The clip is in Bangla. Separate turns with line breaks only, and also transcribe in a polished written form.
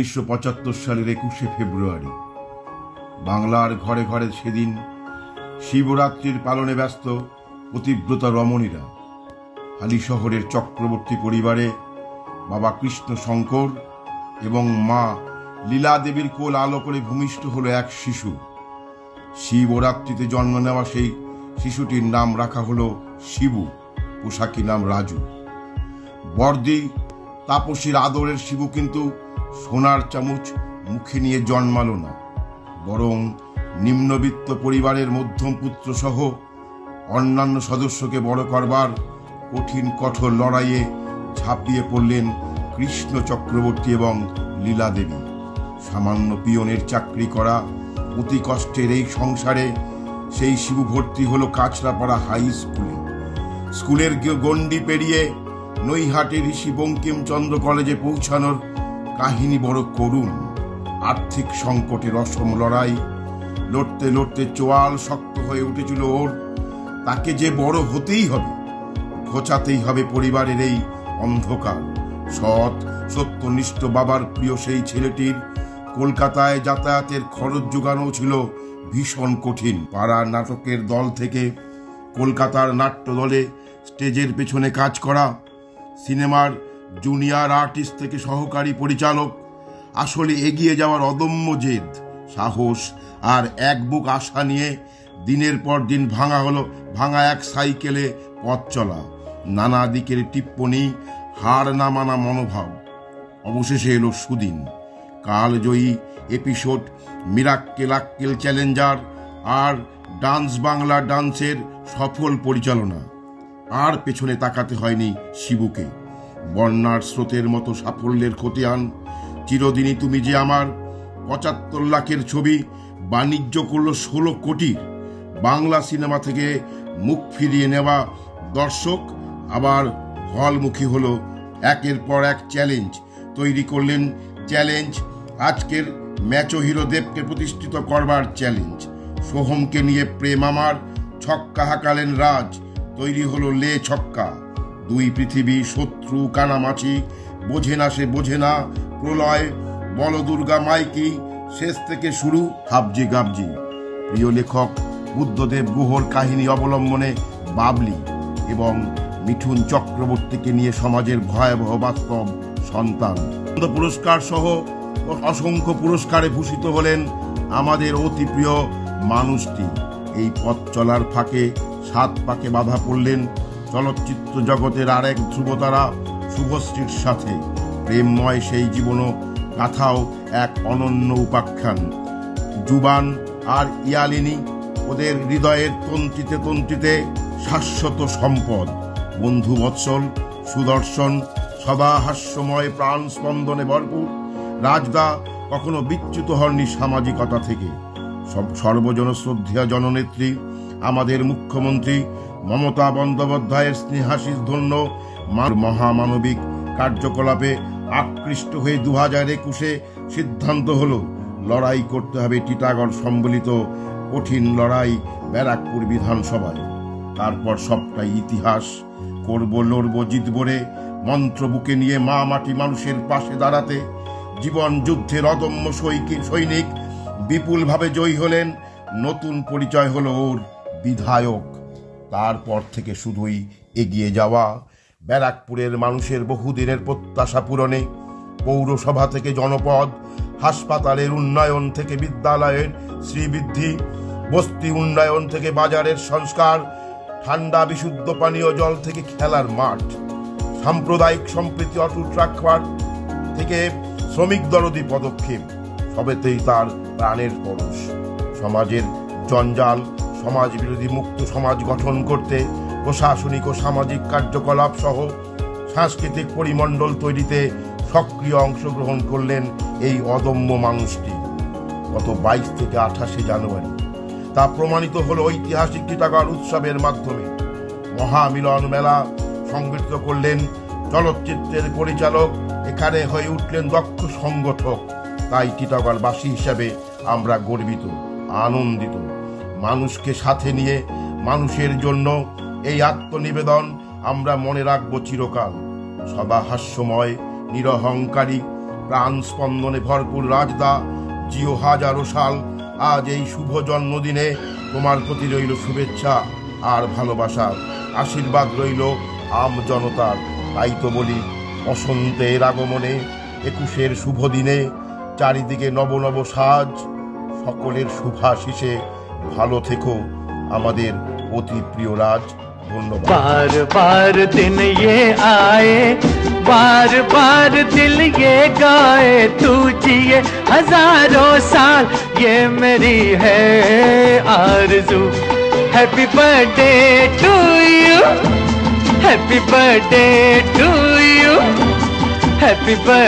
1975 সালের 21শে ফেব্রুয়ারি বাংলার ঘরে ঘরে সেদিন শিবরাত্রির পালনে ব্যস্ত পতিব্রতা রমণীরা। হালি শহরের চক্রবর্তী পরিবারে বাবা কৃষ্ণ শঙ্কর এবং মা লীলা দেবীর কোল আলো করে ভূমিষ্ঠ হলো এক শিশু। শিবরাত্রিতে জন্ম নেওয়া সেই শিশুটির নাম রাখা হলো শিবু, পোশাকি নাম রাজু। বর্দি তাপসীর আদরের শিবু কিন্তু সোনার চামচ মুখে নিয়ে জন্মালো না, বরং নিম্নবিত্ত পরিবারের মধ্যম পুত্র সহ অন্যান্য সদস্যকে বড় করবার কঠিন কঠোর লড়াইয়ে ঝাঁপিয়ে পড়লেন কৃষ্ণ চক্রবর্তী এবং লীলা দেবী। সামান্য পিয়নের চাকরি করা অতি কষ্টের এই সংসারে সেই শিবু ভর্তি হলো কাছড়াপাড়া হাই স্কুলে। স্কুলের গণ্ডি পেরিয়ে নৈহাটি ঋষি বঙ্কিমচন্দ্র কলেজে পৌঁছানোর কাহিনী বড় করুণ। আর্থিক সংকটের অসম লড়াই লড়তে লড়তে চোয়াল শক্ত হয়ে উঠেছিল ওর। তাকে যে বড় হতেই হবে, ঘোচাতেই হবে পরিবারের এই অন্ধকার। সৎ সত্যনিষ্ঠ বাবার প্রিয় সেই ছেলেটির কলকাতায় যাতায়াতের খরচ জোগানো ছিল ভীষণ কঠিন। পাড়ার নাটকের দল থেকে কলকাতার নাট্য দলে স্টেজের পেছনে কাজ করা, সিনেমার জুনিয়র আর্টিস্ট থেকে সহকারী পরিচালক, আসলে এগিয়ে যাওয়ার অদম্য জেদ, সাহস আর এক বুক আশা নিয়ে দিনের পর দিন ভাঙা এক সাইকেলে পথ চলা, নানা দিকের টিপ্পনি, হার না মানা মনোভাব। অবশেষে এলো সুদিন, কালজয়ী এপিসোড মিরাক্কেল আক্কেল চ্যালেঞ্জার আর ডান্স বাংলা ডান্সের সফল পরিচালনা। আর পেছনে তাকাতে হয়নি শিবুকে। বন্যার স্রোতের মতো সাফল্যের খতিয়ান চিরদিনই তুমি যে আমার 75 লাখের ছবি বাণিজ্য করলো 16 কোটির। বাংলা সিনেমা থেকে মুখ ফিরিয়ে নেওয়া দর্শক আবার হলমুখী হলো। একের পর এক চ্যালেঞ্জ তৈরি করলেন। চ্যালেঞ্জ আজকের ম্যাচো হিরো দেবকে প্রতিষ্ঠিত করবার চ্যালেঞ্জ। সোহমকে নিয়ে প্রেম আমার, ছক্কা হাঁকালেন রাজ, তৈরি হলো লে ছক্কা। দুই পৃথিবী, শত্রু কানামাছি, বোঝে না সে বোঝে না, প্রলয়, বলদুর্গা মাইকি, শেষ থেকে শুরু হাবজি গাবজি। প্রিয় লেখক বুদ্ধদেব গুহর কাহিনী অবলম্বনে বাবলি এবং মিঠুন চক্রবর্তীকে নিয়ে সমাজের ভয়াবহ বাস্তব সন্তান। পুরস্কার সহ অসংখ্য পুরস্কারে ভূষিত হলেন আমাদের অতি প্রিয় মানুষটি। এই পথ চলার ফাঁকে 7 পাকে বাধা পড়লেন চলচ্চিত্র জগতের আরেক ধ্রুবতারা শুভশ্রীর সাথে। প্রেমময় সেই জীবন গাথাও এক অনন্য উপাখ্যান। জুবান আর ইয়ালিনী ওদের হৃদয়ের তন্ত্রিতে তন্ত্রিতে শাশ্বত সম্পদ। বন্ধু বৎসল, সুদর্শন, সদা হাস্যময়, প্রাণ স্পন্দনে ভরপুর। রাজদা কখনো বিচ্যুত হননি সামাজিকতা থেকে। সর্বজন শ্রদ্ধেয় জননেত্রী আমাদের মুখ্যমন্ত্রী মমতা বন্দ্যোপাধ্যায়ের স্নেহাশিস ধন্য মহামানবিক কার্যকলাপে আকৃষ্ট হয়ে 2021-এ সিদ্ধান্ত হলো লড়াই করতে হবে টিটাগড় সম্বলিত কঠিন লড়াই ব্যারাকপুর বিধানসভায়। তারপর সবটাই ইতিহাস। করব লড়ব জিতব রে মন্ত্র বুকে নিয়ে মা মাটি মানুষের পাশে দাঁড়াতে জীবন যুদ্ধের অদম্য সৈনিক বিপুলভাবে জয়ী হলেন। নতুন পরিচয় হলো ওর বিধায়ক। তারপর থেকে শুধুই এগিয়ে যাওয়া। ব্যারাকপুরের মানুষের বহুদিনের প্রত্যাশা পূরণে পৌরসভা থেকে জনপদ, হাসপাতালের উন্নয়ন থেকে বিদ্যালয়ের শ্রীবৃদ্ধি, বস্তি উন্নয়ন থেকে বাজারের সংস্কার, ঠান্ডা বিশুদ্ধ পানীয় জল থেকে খেলার মাঠ, সাম্প্রদায়িক সম্প্রীতি অটুট রাখবার থেকে শ্রমিক দরদি পদক্ষেপ, সবেতেই তার প্রাণের পরশ। সমাজের জঞ্জাল, সমাজ বিরোধী মুক্ত সমাজ গঠন করতে প্রশাসনিক ও সামাজিক কার্যকলাপ সহ সাংস্কৃতিক পরিমণ্ডল তৈরিতে সক্রিয় অংশগ্রহণ করলেন এই অদম্য মানুষটি। গত 22 থেকে 28 জানুয়ারি তা প্রমাণিত হলো ঐতিহাসিক টিটাগড় উৎসবের মাধ্যমে। মহামিলন মেলা সংগঠিত করলেন চলচ্চিত্রের পরিচালক, এখানে হয়ে উঠলেন দক্ষ সংগঠক। তাই টিটাগড়বাসী হিসাবে আমরা গর্বিত, আনন্দিত। মানুষকে সাথে নিয়ে মানুষের জন্য এই আত্মনিবেদন আমরা মনে রাখবো চিরকাল। সদা হাস্যময়, নিরহংকারী, প্রাণ স্পন্দনে ভরপুর রাজদা, জিও হাজারো সাল। আজ এই শুভ জন্মদিনে তোমার প্রতি রইল শুভেচ্ছা আর ভালোবাসার আশীর্বাদ রইল আম জনতার। তাই তো বলি, বসন্তের আগমনে 21-এর শুভ দিনে চারিদিকে নব নব সাজ, সকলের শুভাশিসে ভালো থেকো আমাদের অতি প্রিয় রাজ। ধন্যবাদ।
बार बार दिन ये आए, बार बार दिल ये गाए, तू जिए हजारों साल, ये मेरी है आरज़ू। Happy birthday to you, happy birthday to you, happy birthday.